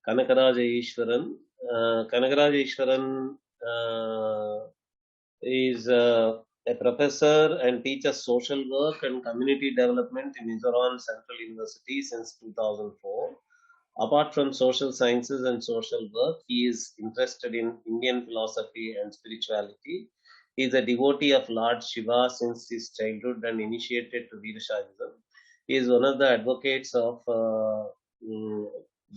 Kanagaraj Eswaran. Kanagaraj Eswaran is a professor and teaches social work and community development in Mizoram Central University since 2004. Apart from social sciences and social work, he is interested in Indian philosophy and spirituality. He is a devotee of Lord Shiva since his childhood and initiated to Vaishnavism. He is one of the advocates of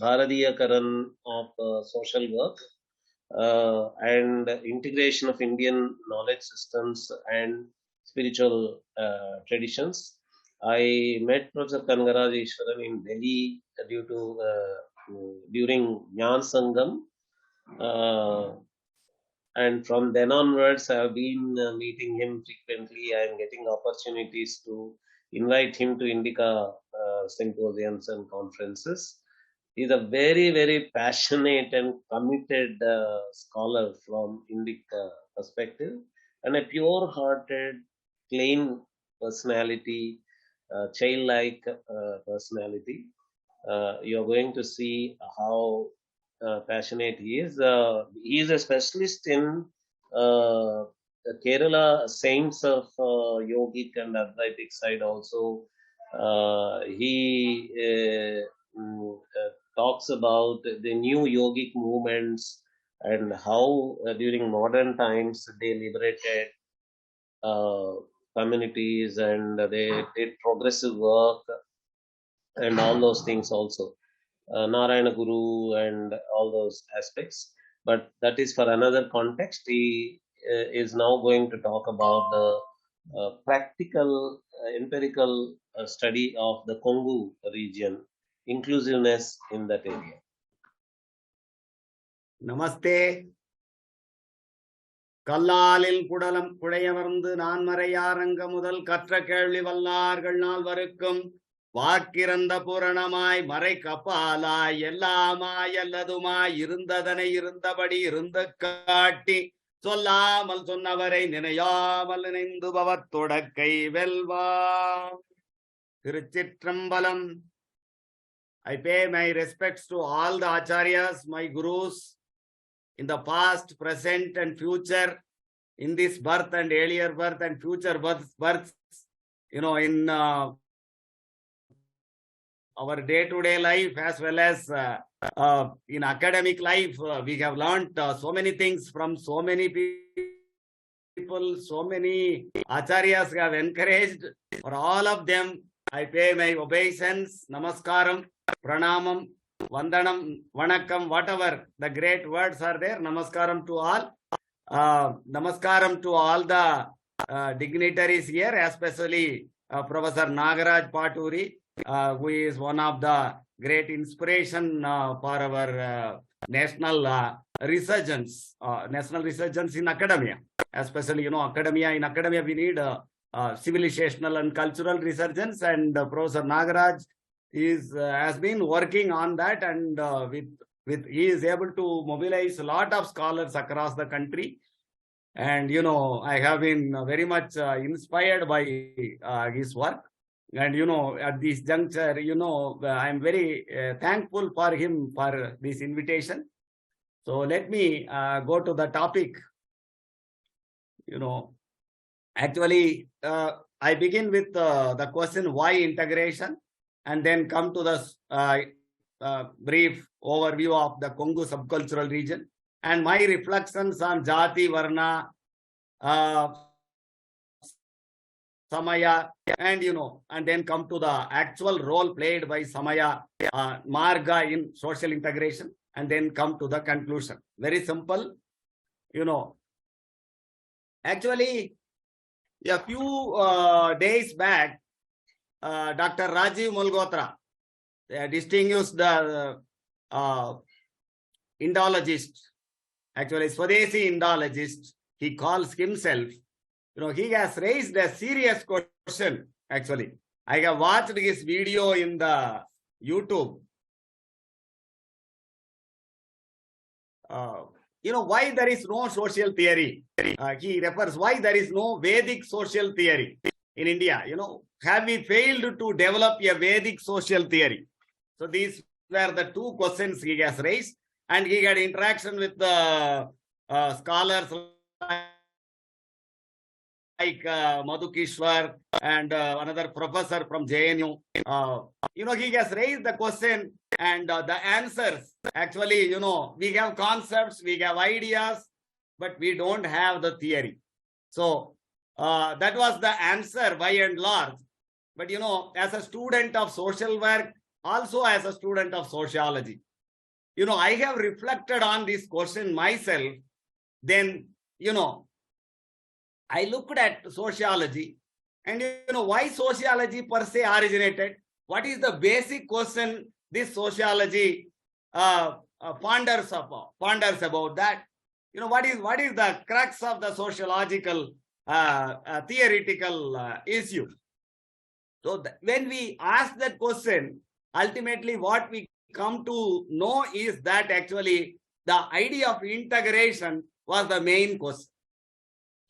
Bharadiyakaran of social work and integration of Indian knowledge systems and spiritual traditions. I met Professor Kanagaraj Eswaran in Delhi during Jnana Sangam, and from then onwards, I have been meeting him frequently and getting opportunities to invite him to INDICA symposiums and conferences. He's a very, very passionate and committed scholar from Indic perspective, and a pure-hearted, plain personality, childlike personality. You're going to see how passionate he is. He is a specialist in the Kerala saints of yogic and Advaitic side also. He talks about the new yogic movements and how during modern times they liberated communities and they did progressive work and all those things also. Narayana Guru and all those aspects. But that is for another context. He is now going to talk about the practical, empirical study of the Kongu region, inclusiveness in that area. Namaste. கல்லாலில் குடலம் குழையமர்ந்து நான்மறையாரங்க முதல் கற்ற கேள்வி வல்லார்கள் நாள் வரைக்கும் வாக்கிறந்த பூரணமாய் மறை கப்பாலாய் எல்லாமாய் அல்லதுமாய் இருந்ததனை இருந்தபடி இருந்து காட்டி சொல்லாமல் சொன்னவரை நினையாமல் நினைந்துபவர் தொடக்கை வெல்வார். திருச்சிற்றம்பலம். I pay my respects to all the acharyas, my gurus, in the past, present and future, in this birth and earlier birth and future births, in our day-to-day life as well as in academic life. We have learned so many things from so many people, so many acharyas have encouraged. For all of them, I pay my obeisance, namaskaram, pranamam, vandanam, vanakkam, whatever the great words are there. Namaskaram to all. Namaskaram to all the dignitaries here, especially Professor Nagaraj Paturi, who is one of the great inspiration for our national resurgence in academia. Especially, in academia we need civilizational and cultural resurgence, and Professor Nagaraj has been working on that, and he is able to mobilize a lot of scholars across the country. And I have been very much inspired by his work. And at this juncture, I am very thankful for him for this invitation. So let me go to the topic. Actually, I begin with the question, why integration, and then come to the brief overview of the Kongu subcultural region and my reflections on Jati, Varna, Samaya, and then come to the actual role played by Samaya, Marga in social integration, and then come to the conclusion. Very simple. Actually, a few days back, Dr. Rajiv Mulgotra, a distinguished Indologist, actually Swadeshi Indologist, he calls himself, he has raised a serious question. Actually, I have watched his video in the YouTube. Why there is no social theory. He refers why there is no Vedic social theory in India. Have we failed to develop a Vedic social theory? So these were the two questions he has raised, and he had interaction with the scholars like Madhukishwar and another professor from JNU. He has raised the question and the answers. Actually, we have concepts, we have ideas, but we don't have the theory. So that was the answer by and large. But, as a student of social work, also as a student of sociology, I have reflected on this question myself. Then, I looked at sociology and, why sociology per se originated. What is the basic question this sociology ponders about that? What is the crux of the sociological theoretical issue? So when we ask that question, ultimately what we come to know is that actually the idea of integration was the main question.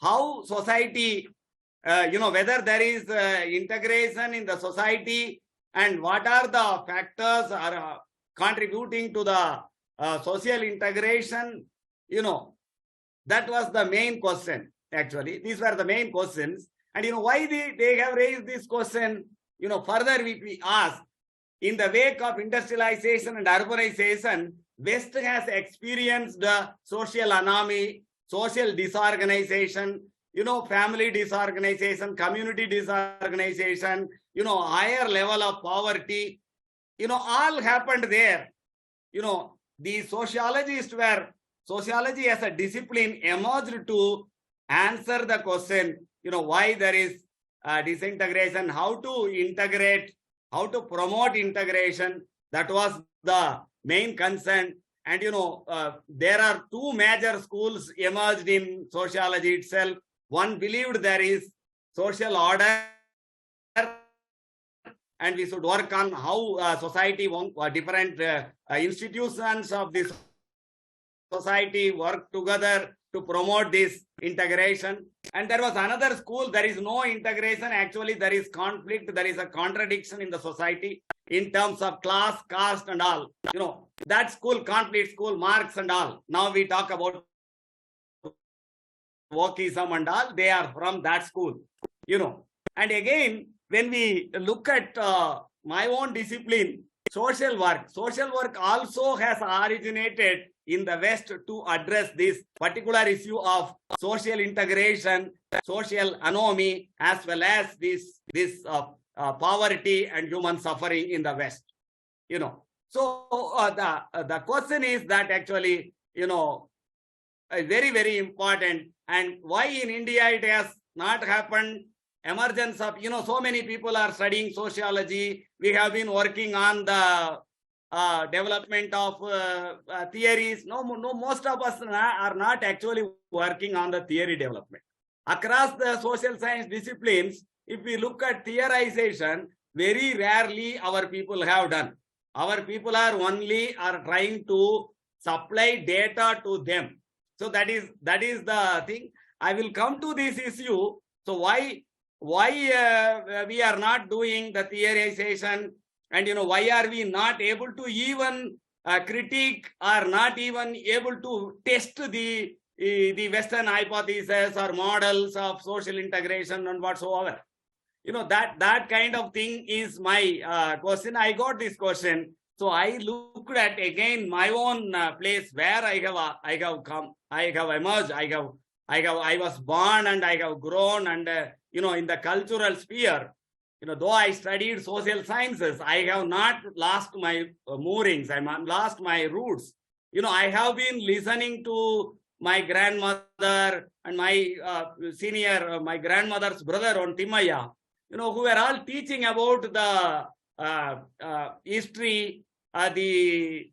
How society, whether there is integration in the society and what are the factors are contributing to the social integration, that was the main question. Actually, these were the main questions. And why they have raised this question, further we ask, in the wake of industrialization and urbanization, West has experienced the social anomaly, social disorganization, family disorganization, community disorganization, higher level of poverty, all happened there. The sociologists were, sociology as a discipline emerged to answer the question, why there is disintegration, how to integrate, how to promote integration. That was the main concern. And, there are two major schools emerged in sociology itself. One believed there is social order and we should work on how society, different institutions of this society work together to promote this integration. And there was another school, there is no integration. Actually, there is conflict, there is a contradiction in the society in terms of class, caste and all. That school, conflict school, Marx and all. Now we talk about Wokism and all, they are from that school. And again, when we look at my own discipline, social work also has originated in the West to address this particular issue of social integration, social anomaly, as well as this poverty and human suffering in the West. So the question is that actually, very, very important. And why in India it has not happened? Emergence of, so many people are studying sociology. We have been working on the development of theories. No, most of us are not actually working on the theory development. Across the social science disciplines, if we look at theorization, very rarely our people have done. Our people are trying to supply data to them. So that is the thing. I will come to this issue. So why we are not doing the theorization, and why are we not able to even critique or not even able to test the Western hypotheses or models of social integration and whatsoever. That kind of thing is my question. I got this question. So I looked at again my own place where I have come, I have emerged, I was born and I have grown, and in the cultural sphere, though I studied social sciences, I have not lost my moorings. I have lost my roots. I have been listening to my grandmother and my my grandmother's brother on Timaya, who were all teaching about the history, the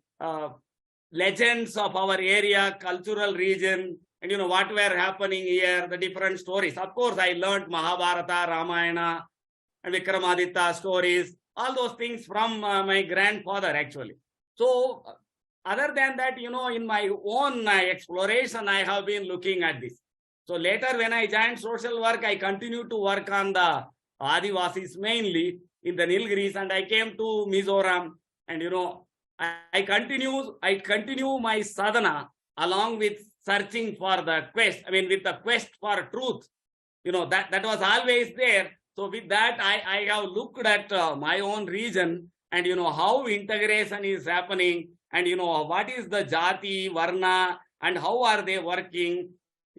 legends of our area, cultural region, and what were happening here, the different stories. Of course, I learned Mahabharata, Ramayana, and Vikramaditya stories, all those things from my grandfather actually. So other than that, in my own exploration, I have been looking at this. So later when I joined social work, I continued to work on the Adivasis mainly in the Nilgiris, and I came to Mizoram, and I continue my sadhana along with searching for the quest. I mean, with the quest for truth. That was always there. So with that, I have looked at my own region and how integration is happening, and what is the Jati, Varna, and how are they working.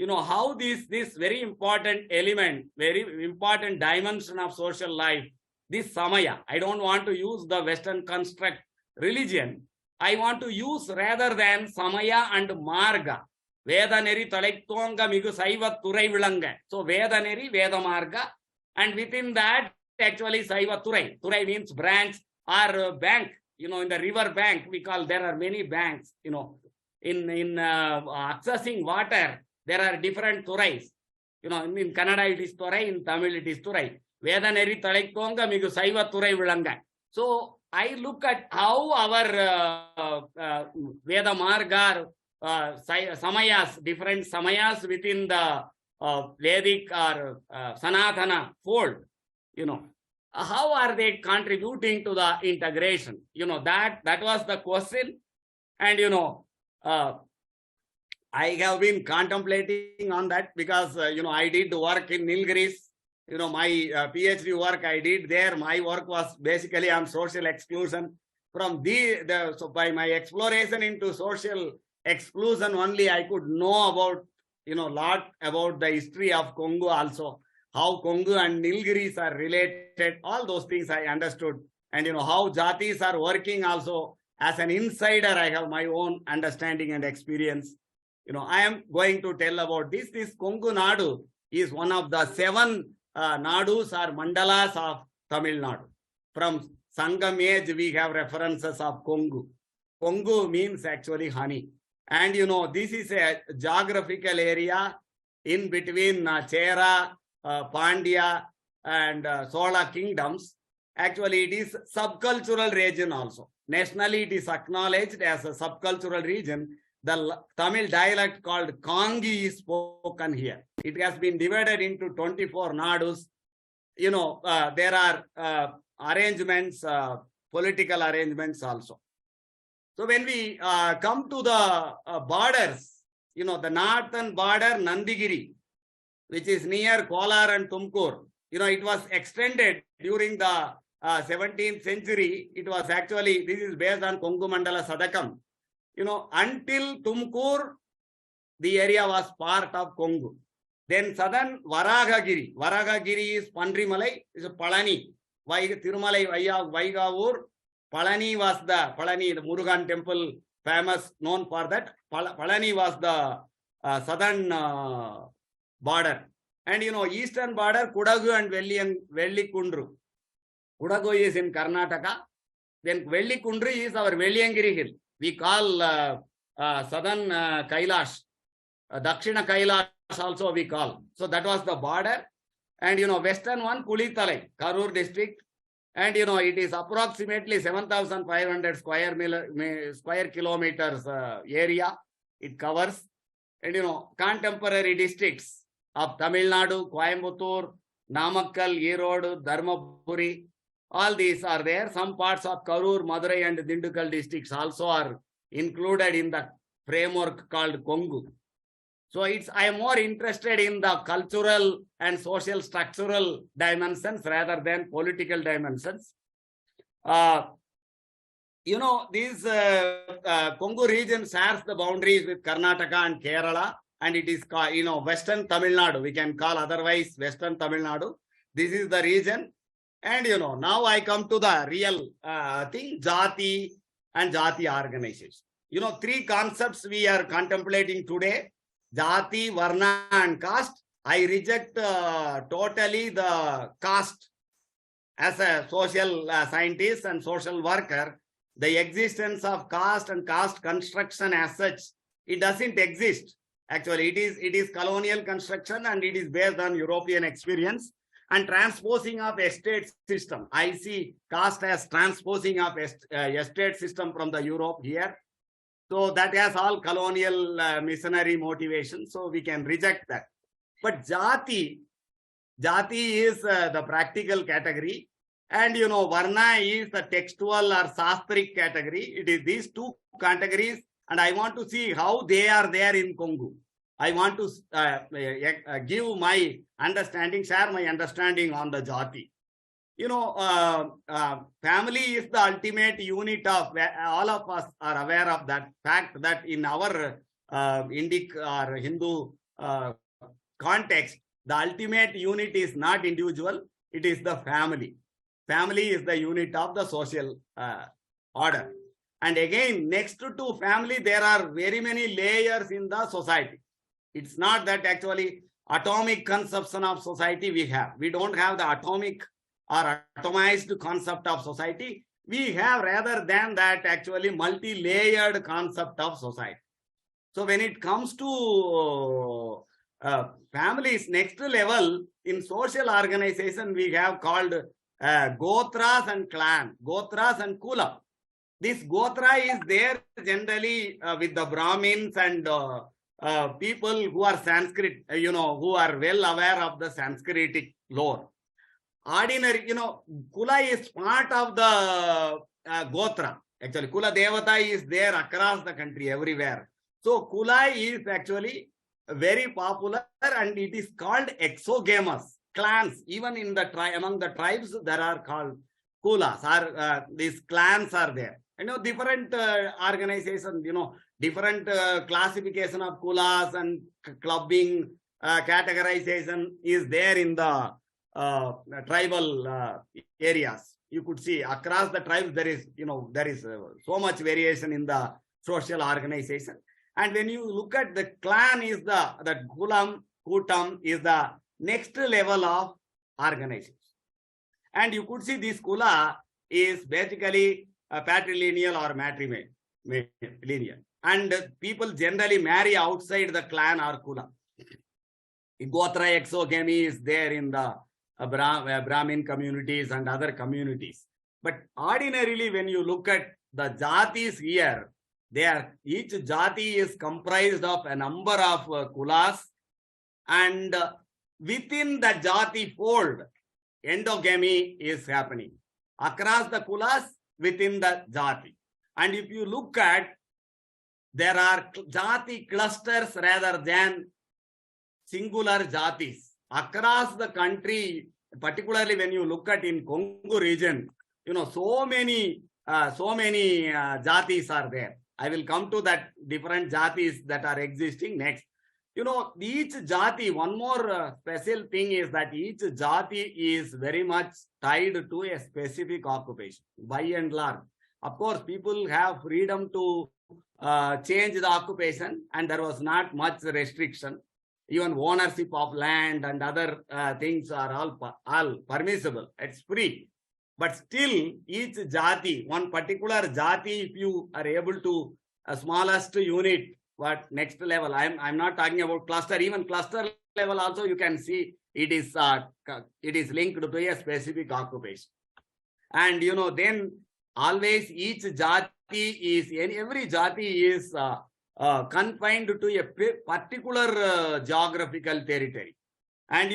How this very important element, very important dimension of social life, this Samaya. I don't want to use the Western construct religion. I want to use rather than Samaya and Marga. Vedaneri Talaiktonga Migu Saiva Turai Vilanga. So Vedaneri, Veda Marga, and within that, actually Saiva Turai. Turai means branch or bank. In the river bank, there are many banks. In accessing water, there are different Turais. In Kannada it is Turai, in Tamil it is Turai. Vedaneri Talaiktonga Migu Saiva Turai Vilanga. So I look at how our Veda Marga, Samayas, different Samayas within the Vedic or Sanatana fold, how are they contributing to the integration? That was the question. And, I have been contemplating on that because, I did work in Nilgiris. My PhD work I did there. My work was basically on social exclusion. From so by my exploration into social exclusion only, I could know about, lot about the history of Kongu also, how Kongu and Nilgiris are related, all those things I understood. And, how Jatis are working also. As an insider, I have my own understanding and experience. I am going to tell about this. This Kongu Nadu is one of the 7 Nadus or Mandalas of Tamil Nadu. From Sangam age, we have references of Kongu. Kongu means actually honey. And this is a geographical area in between Chera, Pandya, and Sola kingdoms. Actually, it is subcultural region also. Nationally, it is acknowledged as a subcultural region. The Tamil dialect called Kongu is spoken here. It has been divided into 24 Nadus. There are arrangements, political arrangements also. So when we come to the borders, the northern border, Nandigiri, which is near Kolar and Tumkur, it was extended during the 17th century. It was actually, this is based on Kongu Mandala Sadakam. Until Tumkur, the area was part of Kongu. Then southern Varagagiri. Varagagiri is Pandrimalai, is Palani. Tirumalai Vaigavur. Palani was the Murugan temple, famous, known for that. Palani was the southern border. And eastern border, Kudagu and Vellikundru. Kudagu is in Karnataka. Then Vellikundru is our Velliyangiri hill. We call southern Kailash, Dakshina Kailash also we call. So that was the border. And western one, Kulithalai, Karur district. And it is approximately 7,500 square kilometers area it covers. And contemporary districts of Tamil Nadu, Coimbatore, Namakkal, Erode, Dharmapuri, all these are there. Some parts of Karur, Madurai and Dindigul districts also are included in the framework called Kongu. So I am more interested in the cultural and social structural dimensions rather than political dimensions. This Kongu region shares the boundaries with Karnataka and Kerala, and it is called, Western Tamil Nadu. We can call otherwise Western Tamil Nadu. This is the region. And, now I come to the real thing, Jati and Jati organization. 3 concepts we are contemplating today, Jati, Varna and Caste. I reject totally the caste. As a social scientist and social worker, the existence of caste and caste construction as such, it doesn't exist. Actually, it is colonial construction and it is based on European experience. And transposing of estate system. I see caste as transposing of estate system from the Europe here. So that has all colonial missionary motivation. So we can reject that. But Jati is the practical category. And Varna is the textual or sastric category. It is these two categories, and I want to see how they are there in Kongu. I want to give my understanding, share my understanding on the Jati. Family is the ultimate unit of, all of us are aware of that fact, that in our Indic or Hindu context, the ultimate unit is not individual, it is the family. Family is the unit of the social order. And again, next to family, there are very many layers in the society. It's not that actually atomic conception of society we have. We don't have the atomic or atomized concept of society. We have, rather than that, actually multi-layered concept of society. So when it comes to families, next level in social organization, we have called Gotras and clan, Gotras and Kula. This Gotra is there generally with the Brahmins and people who are Sanskrit, who are well aware of the Sanskritic lore. Ordinary, Kula is part of the Gotra. Actually, Kula Devata is there across the country, everywhere. So Kula is actually very popular, and it is called exogamous clans. Even in the among the tribes, there are called Kulas. These clans are there. Different organizations, different classification of Kulas and clubbing categorization is there in the tribal areas. You could see across the tribes there is, so much variation in the social organization. And when you look at the clan, is the Kulam, Kutam is the next level of organization. And you could see this Kula is basically a patrilineal or matrilineal. And people generally marry outside the clan or Kula. Gotra exogamy is there in the Brahmin communities and other communities. But ordinarily, when you look at the Jatis here, each Jati is comprised of a number of Kulas, and within the Jati fold, endogamy is happening across the Kulas within the Jati. And if you look at, there are Jati clusters rather than singular Jatis across the country, particularly when you look at in Kongu region, so many Jatis are there. I will come to that different Jatis that are existing next. Each Jati, one more special thing is that each Jati is very much tied to a specific occupation, by and large. Of course, people have freedom to change the occupation, and there was not much restriction. Even ownership of land and other things are all permissible. It's free. But still, each Jati, one particular Jati, if you are able to, a smallest unit, what next level, I'm not talking about cluster, even cluster level also you can see it is linked to a specific occupation. And then always each Jati is, every Jati is confined to a particular geographical territory. And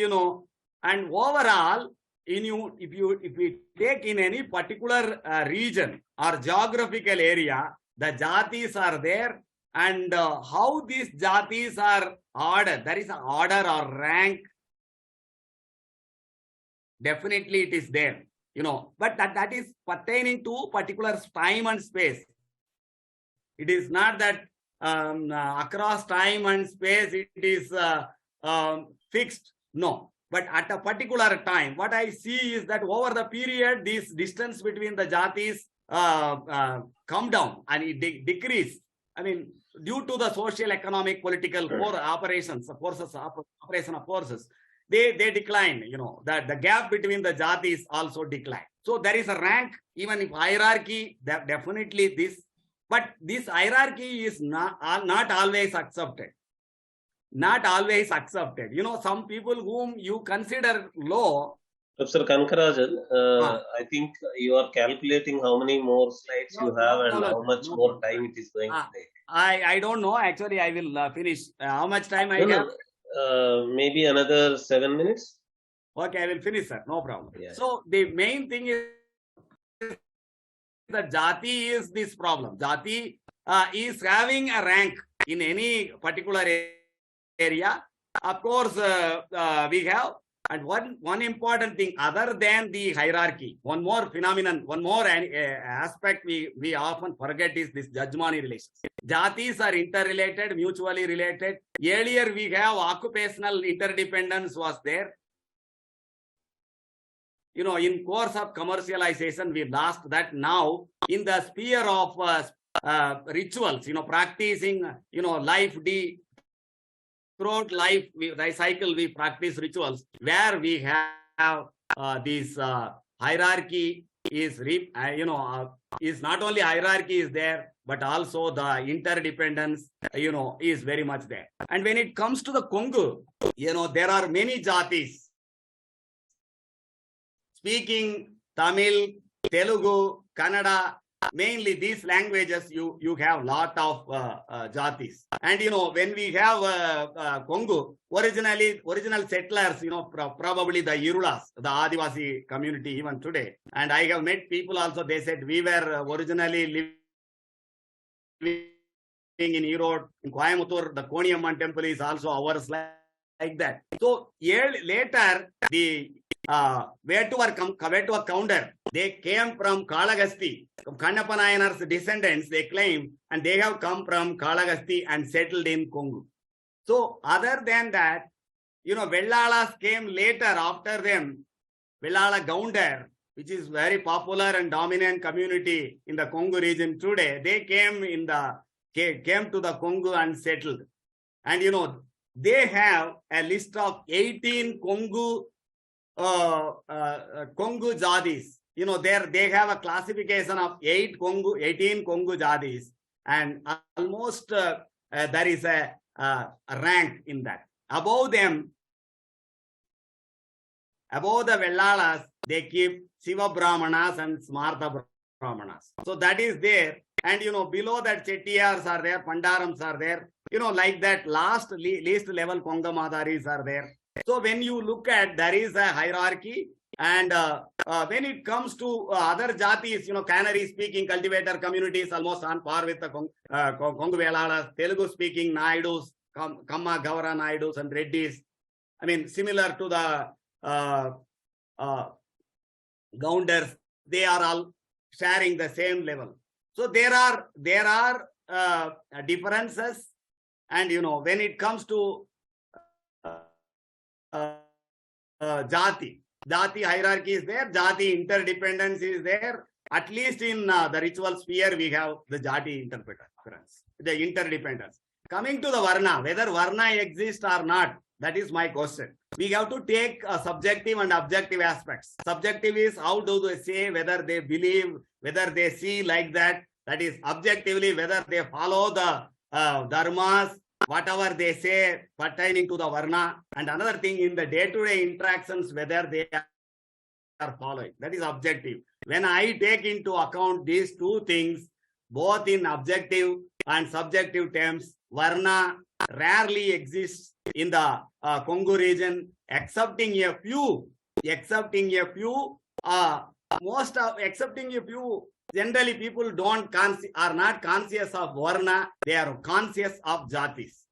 and overall, if we take in any particular region or geographical area, the Jatis are there, and how these Jatis are ordered, there is an order or rank. Definitely it is there, but that is pertaining to particular time and space. It is not that across time and space it is fixed. No. But at a particular time, what I see is that over the period, this distance between the Jatis come down and it decrease. I mean, due to the social, economic, political operations, operation of forces, they decline. That the gap between the Jatis also decline. So there is a rank, even if hierarchy, definitely this, but this hierarchy is not always accepted. Not always accepted. Some people whom you consider low. Professor Kanagarajan, I think you are calculating how many more slides you have and how much more time it is going to take. I don't know. Actually, I will finish. How much time I have? Maybe another 7 minutes. Okay, I will finish, sir. No problem. Yeah. So the main thing is that Jati is this problem. Jati is having a rank in any particular area. Of course, we have, and one important thing other than the hierarchy, one more phenomenon, one more aspect we often forget is this Jajmani relations. Jatis are interrelated, mutually related. Earlier we have occupational interdependence was there. You know, in course of commercialization, we lost that. Now, in the sphere of rituals, you know, practicing, you know, throughout life, we practice rituals where we have this hierarchy is, is not only hierarchy is there, but also the interdependence, is very much there. And when it comes to the Kongu, there are many Jatis speaking Tamil, Telugu, Kannada, mainly these languages, you have lot of Jatis. And when we have Kongu, original settlers, probably the Irulas, the Adivasi community even today. And I have met people also, they said we were originally living in Erode, in Coimbatore, the Koniamman temple is also ours like that. So later, the Vetuva Counter, they came from Kalagasti, Kannappa Nayanar's descendants, they claim, and they have come from Kalagasti and settled in Kongu. So other than that, Vellalas came later after them. Vellala Gounder, which is very popular and dominant community in the Kongu region today, they came to the Kongu and settled. And they have a list of 18 Kongu Jadis. They have a classification of 18 Kongu Jadis, and almost there is a rank in that. Above them, above the Vellalas, they keep Shiva Brahmanas and Smartha Brahmanas. So that is there. And below that Chettiars are there, Pandarams are there. Like that least level Konga Madaris are there. So when you look at, there is a hierarchy, and when it comes to other Jatis, Canary speaking cultivator communities almost on par with the Kongu Velalas, Telugu speaking Naidus, Kamma Gavara Naidus and Reddis. I mean, similar to the Gounders, they are all sharing the same level. So there are differences, and when it comes to Jati hierarchy is there, Jati interdependence is there. At least in the ritual sphere, we have the Jati interference, the interdependence. Coming to the Varna, whether Varna exists or not, that is my question. We have to take subjective and objective aspects. Subjective is how do they say, whether they believe, whether they see like that. That is objectively whether they follow the dharmas, whatever they say pertaining to the Varna. And another thing, in the day-to-day interactions, whether they are following. That is objective. When I take into account these two things, both in objective and subjective terms, Varna rarely exists in the Kongu region, excepting a few. Generally, people are not conscious of Varna, they are conscious of Jatis.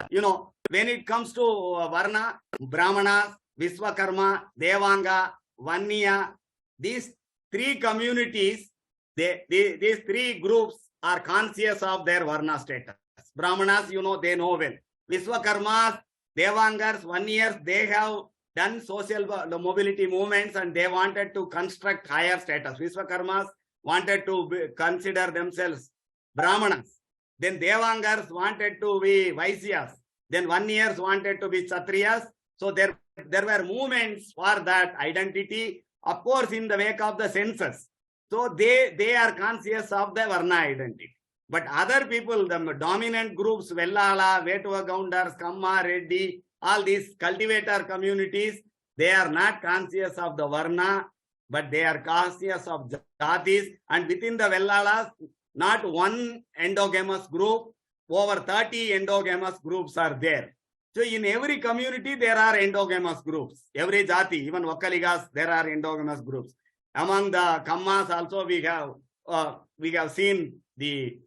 When it comes to Varna, Brahmanas, Vishwakarma, Devanga, Vanniya, these three communities, these three groups are conscious of their Varna status. Brahmanas, they know well. Vishwakarmas, Devangars, Vanniyars, they have done social mobility movements and they wanted to construct higher status. Vishwakarmas wanted to consider themselves Brahmanas. Then Devangars wanted to be Vaisyas. Then Vanniyars wanted to be Kshatriyas. So there were movements for that identity, of course, in the wake of the census. So they are conscious of the Varna identity. But other people, the dominant groups, Vellala, Vetuva Goundars, Kamma, Reddy, all these cultivator communities, they are not conscious of the Varna, but they are conscious of Jatis. And within the Vellalas, not one endogamous group, over 30 endogamous groups are there. So in every community, there are endogamous groups. Every Jati, even Vakaligas, there are endogamous groups. Among the Kammas also, we have seen the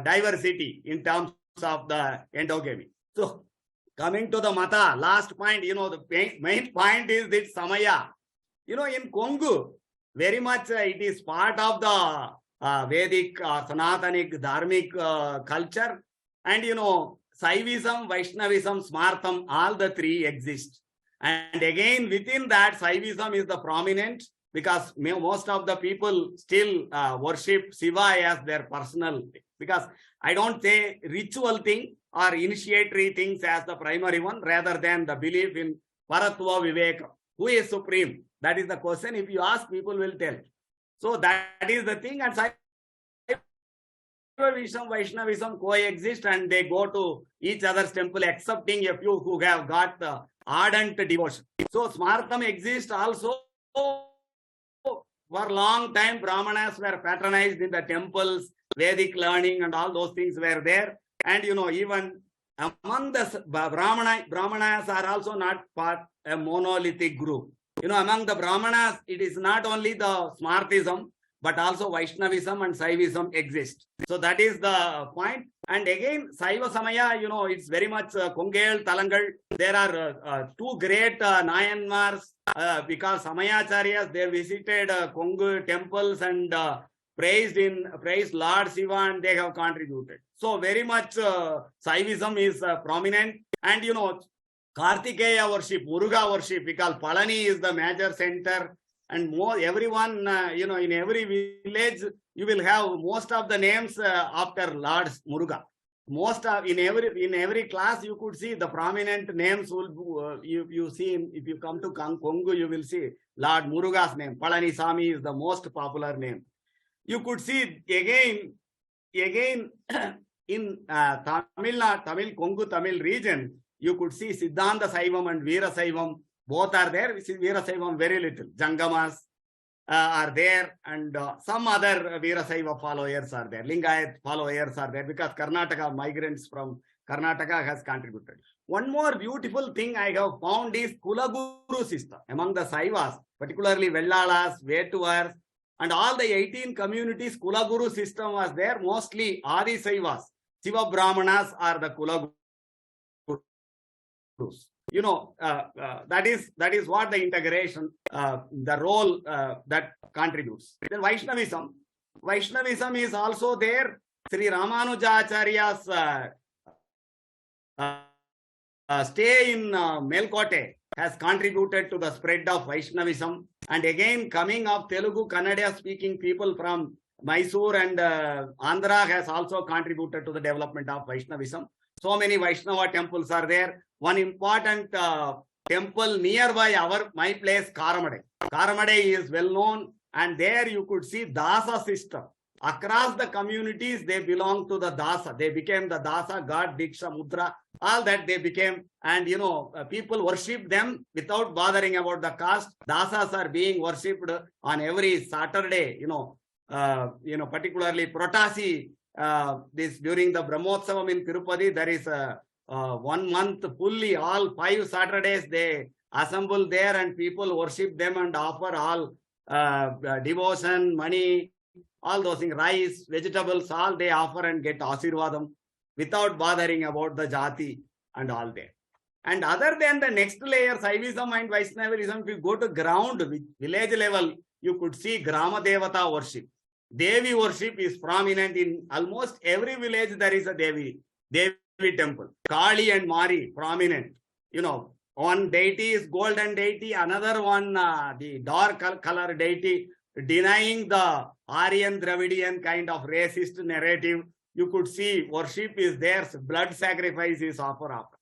diversity in terms of the endogamy. So coming to the Mata, last point, the main point is this Samaya. In Kongu, very much it is part of the Vedic, Sanatanic, Dharmic culture. And Saivism, Vaishnavism, Smartham, all the three exist. And again, within that, Saivism is the prominent, because most of the people still worship Shiva as their personal, because I don't say ritual thing or initiatory things as the primary one, rather than the belief in Paratva Viveka. Who is supreme? That is the question. If you ask, people will tell. So that is the thing. And Vaishnavism coexist, and they go to each other's temple, excepting a few who have got the ardent devotion. So Smartham exists also. For a long time, Brahmanas were patronized in the temples, Vedic learning and all those things were there. And even among the Brahmanas are also not part a monolithic group. Among the Brahmanas, it is not only the Smarthism, but also Vaishnavism and Saivism exist. So that is the point. And again, Saiva Samaya, it's very much Kongal, Talangal. There are two great Nayanmars, because Samayacharyas, they visited Kongu temples and praised Lord Shiva, and they have contributed. So very much Saivism is prominent. And Kartikeya worship, Muruga worship, because Palani is the major center. And everyone, in every village, you will have most of the names after Lord Muruga. In every class, you could see the prominent names. You see, if you come to Kongu, you will see Lord Muruga's name. Palani Sami is the most popular name. You could see again in Kongu Tamil region, you could see Siddhanta Saivam and Veera Saivam. Both are there. Veera Saivam very little. Jangamas are there, and some other Veera Saiva followers are there. Lingayat followers are there, because Karnataka, migrants from Karnataka has contributed. One more beautiful thing I have found is Kulaguru system among the Saivas, particularly Vellalas, Vetuvars, and all the 18 communities. Kulaguru system was there. Mostly Adi Saivas, Shiva Brahmanas are the Kulagurus. That is what the integration, the role that contributes. Then Vaishnavism is also there. Sri Ramanujacharya's stay in Melkote has contributed to the spread of Vaishnavism. And again, coming of Telugu, Kannada speaking people from Mysore and Andhra has also contributed to the development of Vaishnavism. So many Vaishnava temples are there. One important temple nearby my place, Karamade. Karamade is well known, and there you could see Dasa system. Across the communities, they belong to the Dasa. They became the Dasa, God, Diksha, Mudra, all that they became. And, people worship them without bothering about the caste. Dasas are being worshipped on every Saturday, particularly Protasi. This during the Brahmotsavam in Tirupati, there is a 1 month fully, all 5 Saturdays they assemble there, and people worship them and offer all devotion, money, all those things, rice, vegetables, all they offer and get Asirvadam without bothering about the Jati and all that. And other than the next layer, Saivism and Vaishnavism, if you go to ground, village level, you could see Grama Devata worship. Devi worship is prominent in almost every village. There is a Devi temple. Kali and Mari, prominent. One deity is golden deity, another one the dark color deity, denying the Aryan Dravidian kind of racist narrative. You could see worship is there, blood sacrifice is offered after.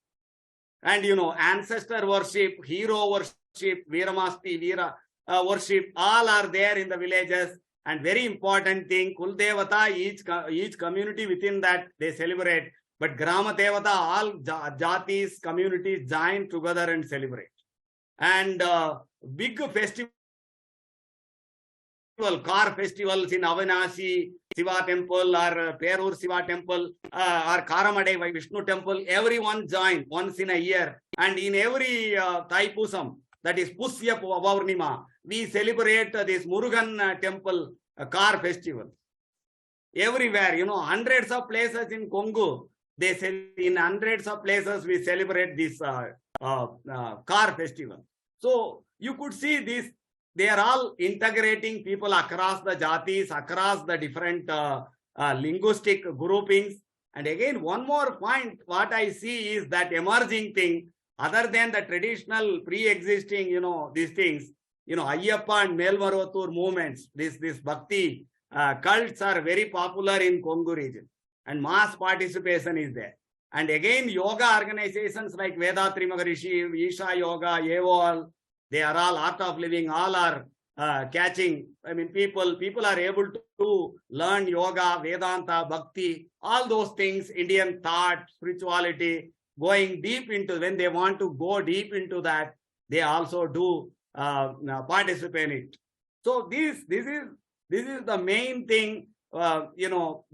And ancestor worship, hero worship, Veeramasti, Veera worship, all are there in the villages. And very important thing, Kul Devata, each community within that they celebrate. But Grama Devata, all Jatis, communities join together and celebrate. And big festival car festivals in Avinashi Shiva temple or Perur Shiva temple or Karamadai Vishnu temple. Everyone join once in a year. And in every Thaipusam, that is Pusya Paurnima, we celebrate this Murugan temple car festival. Everywhere, hundreds of places in Kongu, they say in hundreds of places we celebrate this car festival. So you could see this, they are all integrating people across the jatis, across the different linguistic groupings. And again, one more point, what I see is that emerging thing, other than the traditional pre-existing, these things, Ayyappa and Melmarotur movements, this Bhakti cults are very popular in Kongu region, and mass participation is there. And again, yoga organizations like Vedatri Maharishi, Isha Yoga, Yeval, they are all Art of Living, all are catching. I mean, people are able to learn yoga, Vedanta, Bhakti, all those things, Indian thought, spirituality, going deep into, when they want to go deep into that, they also do participate in it. So this is the main thing,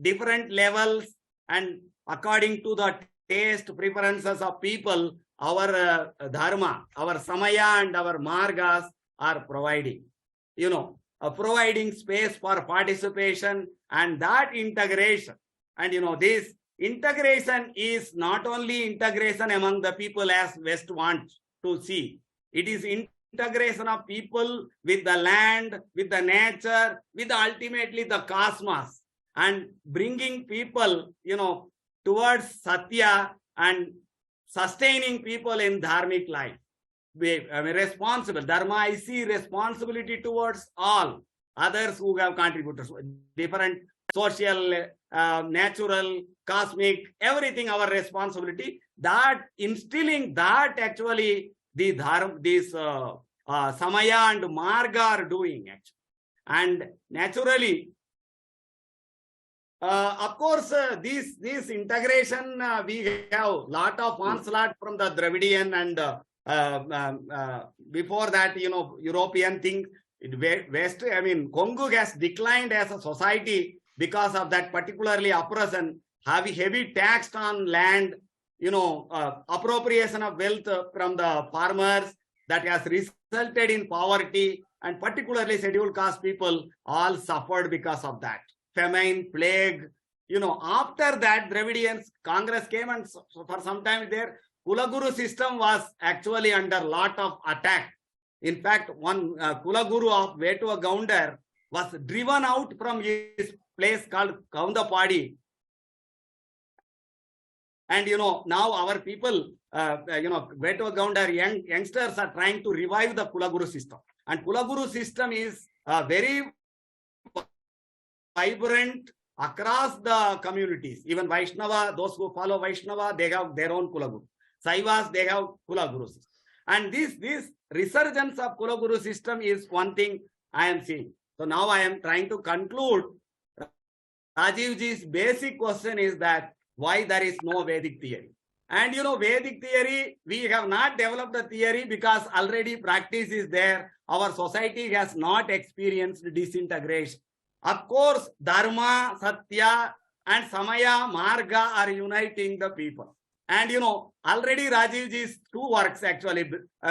different levels, and according to the taste preferences of people, our dharma, our samaya and our margas are providing, providing space for participation and that integration. And this integration is not only integration among the people as West wants to see. It is integration of people with the land, with the nature, with ultimately the cosmos, and bringing people, towards Satya and sustaining people in dharmic life. Responsible. Dharma, I see responsibility towards all others who have contributed. Different social, natural, cosmic, everything our responsibility. That instilling that actually the dharma, this samaya and marga are doing actually. And naturally, of course, this integration, we have lot of onslaught from the Dravidian and before that, European thing. West, I mean, Kongu has declined as a society because of that particularly oppression, heavy tax on land, appropriation of wealth from the farmers that has resulted in poverty, and particularly scheduled caste people all suffered because of that. Famine, plague, after that Dravidians, Congress came, and so for some time their Kulaguru system was actually under lot of attack. In fact, one Kulaguru of Vetua Gounder was driven out from his place called Kaundapadi. And now our people, Vetua Gounder youngsters are trying to revive the Kulaguru system. And Kulaguru system is very vibrant across the communities. Even Vaishnava, those who follow Vaishnava, they have their own Kulaguru. Saivas, they have Kulaguru system. And this resurgence of Kulaguru system is one thing I am seeing. So now I am trying to conclude. Rajivji's basic question is that why there is no Vedic theory. And Vedic theory, we have not developed a theory because already practice is there. Our society has not experienced disintegration. Of course, Dharma, Satya, and Samaya, Marga are uniting the people. And already Rajivji's two works actually,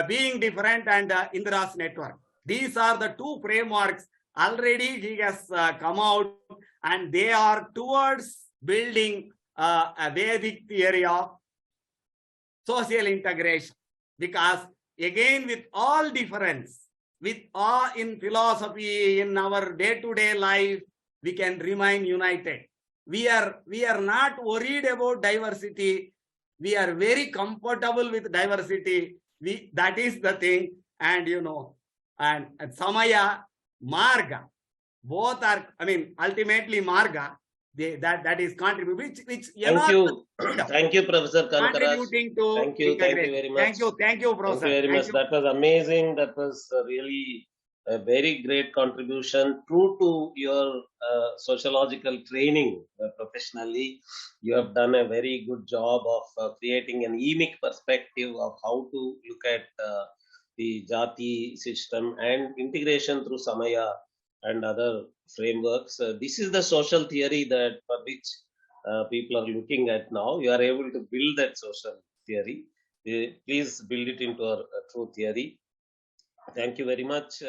Being Different and Indra's Network. These are the two frameworks. Already he has come out, and they are towards building a Vedic theory of social integration. Because again, with all difference, with all in philosophy, in our day-to-day life, we can remain united. We are not worried about diversity. We are very comfortable with diversity. That is the thing. And and Samaya, Marga, both are, ultimately Marga, that is contributing, which Thank you, Professor Kanagaraj. Contributing to thank you very much. Thank you, Professor. Thank you very much. That was amazing. That was really a very great contribution. True to your sociological training professionally, you have done a very good job of creating an emic perspective of how to look at the Jati system and integration through Samaya and other frameworks. This is the social theory that for which people are looking at now. You are able to build that social theory. Please build it into a true theory. Thank you very much.